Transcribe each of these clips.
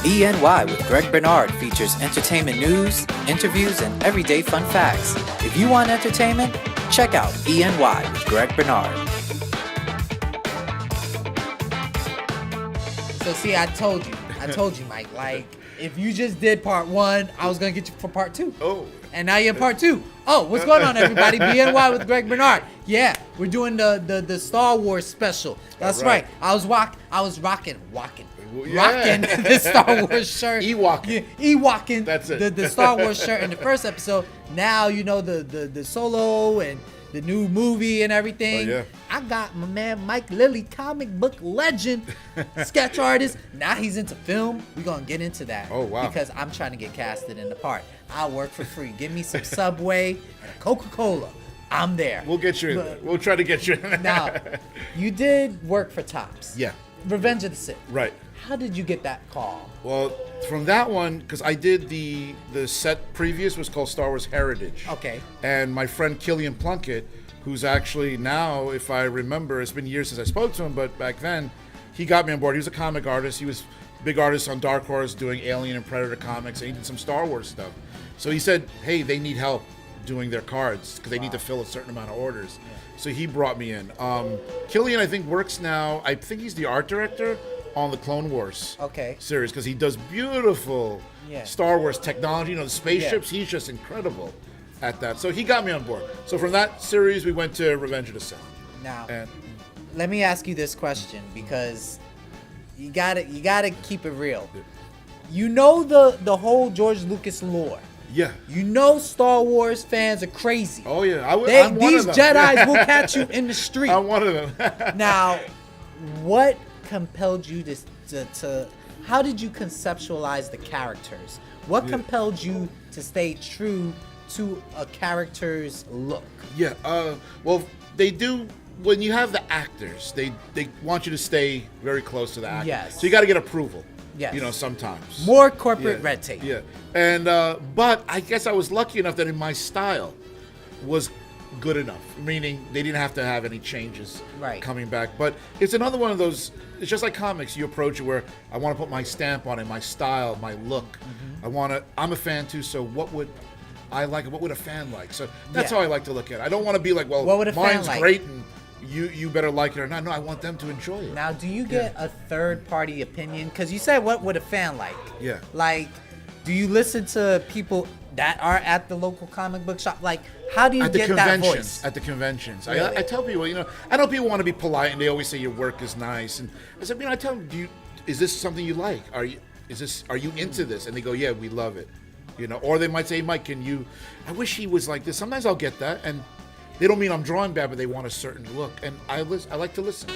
ENY with Greg Bernard features entertainment news, interviews, and everyday fun facts. If you want entertainment, check out ENY with Greg Bernard. So see, I told you, Mike, like, if you just did part one, I was going to get you for part two. Oh. And now you're in part two. Oh, what's going on, everybody? BNY with Greg Bernard. Yeah, we're doing the Star Wars special. That's right. I was rocking the Star Wars shirt. Ewalking. That's it. The Star Wars shirt in the first episode. Now you know the solo and the new movie and everything. Oh, yeah. I got my man Mike Lilly, comic book legend, sketch artist. Now he's into film. We're going to get into that. Oh, wow. Because I'm trying to get casted in the part. I'll work for free. Give me some Subway and a Coca-Cola. I'm there. We'll get you in there. We'll try to get you in there. Now, you did work for Topps. Yeah. Revenge of the Sith. Right. How did you get that call? Well, from that one, because I did the set previous was called Star Wars Heritage. Okay. And my friend Killian Plunkett, who's actually now, if I remember, it's been years since I spoke to him, but back then, he got me on board. He was a comic artist. He was a big artist on Dark Horse doing Alien and Predator comics, and he did some Star Wars stuff. So he said, hey, they need help doing their cards because they need to fill a certain amount of orders. Yeah. So he brought me in. Killian, I think, works now, I think he's the art director on the Clone Wars series because he does beautiful Star Wars technology. You know, the spaceships, he's just incredible at that. So he got me on board. So from that series, we went to Revenge of the Sith. Now, let me ask you this question because you gotta keep it real. You know the whole George Lucas lore. Yeah. You know Star Wars fans are crazy. Oh yeah, these Jedis will catch you in the street. I'm one of them. Now, what compelled you to how did you conceptualize the characters? What compelled you to stay true to a character's look? Yeah, well, they do, when you have the actors, they want you to stay very close to the actors. Yes. So you got to get approval. Yes. You know, sometimes. More corporate red tape. Yeah. And, but I guess I was lucky enough that in my style was good enough, meaning they didn't have to have any changes coming back. But it's another one of those, it's just like comics. You approach it where I want to put my stamp on it, my style, my look. Mm-hmm. I'm a fan too, so what would I like? What would a fan like? So that's how I like to look at it. I don't want to be like, well, what would a mine's fan like? Great and you better like it or not. No, I want them to enjoy it. Now, do you get a third-party opinion? Because you said, what would a fan like? Yeah. Like, do you listen to people that are at the local comic book shop? Like, how do you get that voice? At the conventions. Really? I tell people, I know people want to be polite and they always say your work is nice. And I said, I tell them, is this something you like? Are you into this? And they go, yeah, we love it. Or they might say, Mike, I wish he was like this. Sometimes I'll get that. And they don't mean I'm drawing bad, but they want a certain look. And I like to listen.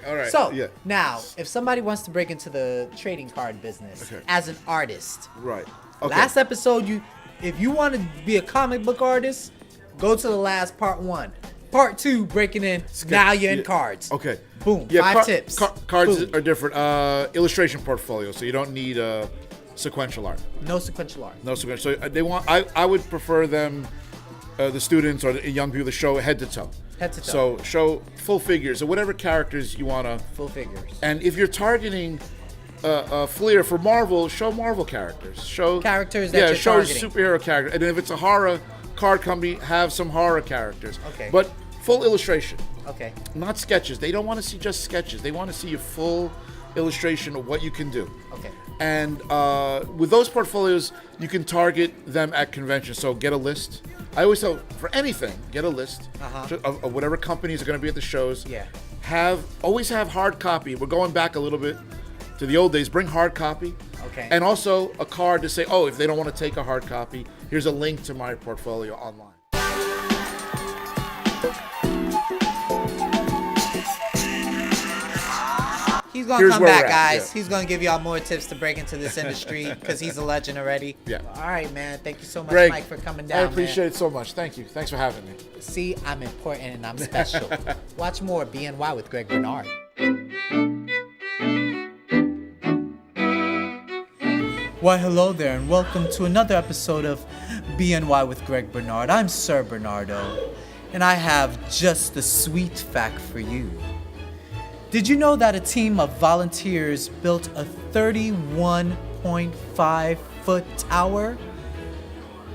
All right. So, now, if somebody wants to break into the trading card business as an artist. Right. Okay. Last episode, if you want to be a comic book artist, go to the last part one. Part two, breaking in, now you're in cards. Okay. Boom, 5 tips. Cards are different. Illustration portfolio, so you don't need sequential art. No sequential art. No sequential. So I would prefer them, the students or the young people, to show head to toe. Head to toe. So show full figures, so whatever characters you want to. Full figures. And if you're targeting flair for Marvel, show Marvel characters. Show characters that you're targeting. Show superhero characters. And if it's a horror card company, have some horror characters. Okay. But full illustration. Okay. Not sketches. They don't want to see just sketches. They want to see a full illustration of what you can do. Okay. And with those portfolios, you can target them at conventions. So get a list. I always tell, for anything, get a list of whatever companies are going to be at the shows. Yeah. Always have hard copy. We're going back a little bit to the old days. Bring hard copy. Okay. And also a card to say, if they don't want to take a hard copy, here's a link to my portfolio online. He's going to come back, guys. Yeah. He's going to give y'all more tips to break into this industry because he's a legend already. Yeah. All right, man. Thank you so much, Greg, Mike, for coming down. I appreciate it so much. Thank you. Thanks for having me. See, I'm important and I'm special. Watch more BNY with Greg Bernard. Why, hello there, and welcome to another episode of BNY with Greg Bernard. I'm Sir Bernardo, and I have just the sweet fact for you. Did you know that a team of volunteers built a 31.5-foot tower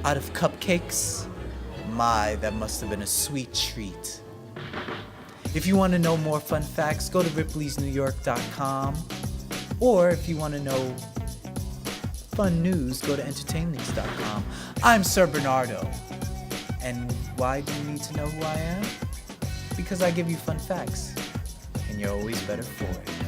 out of cupcakes? My, that must have been a sweet treat. If you want to know more fun facts, go to ripleysnewyork.com. Or if you want to know fun news, go to entertainlinks.com. I'm Sir Bernardo. And why do you need to know who I am? Because I give you fun facts. And you're always better for it.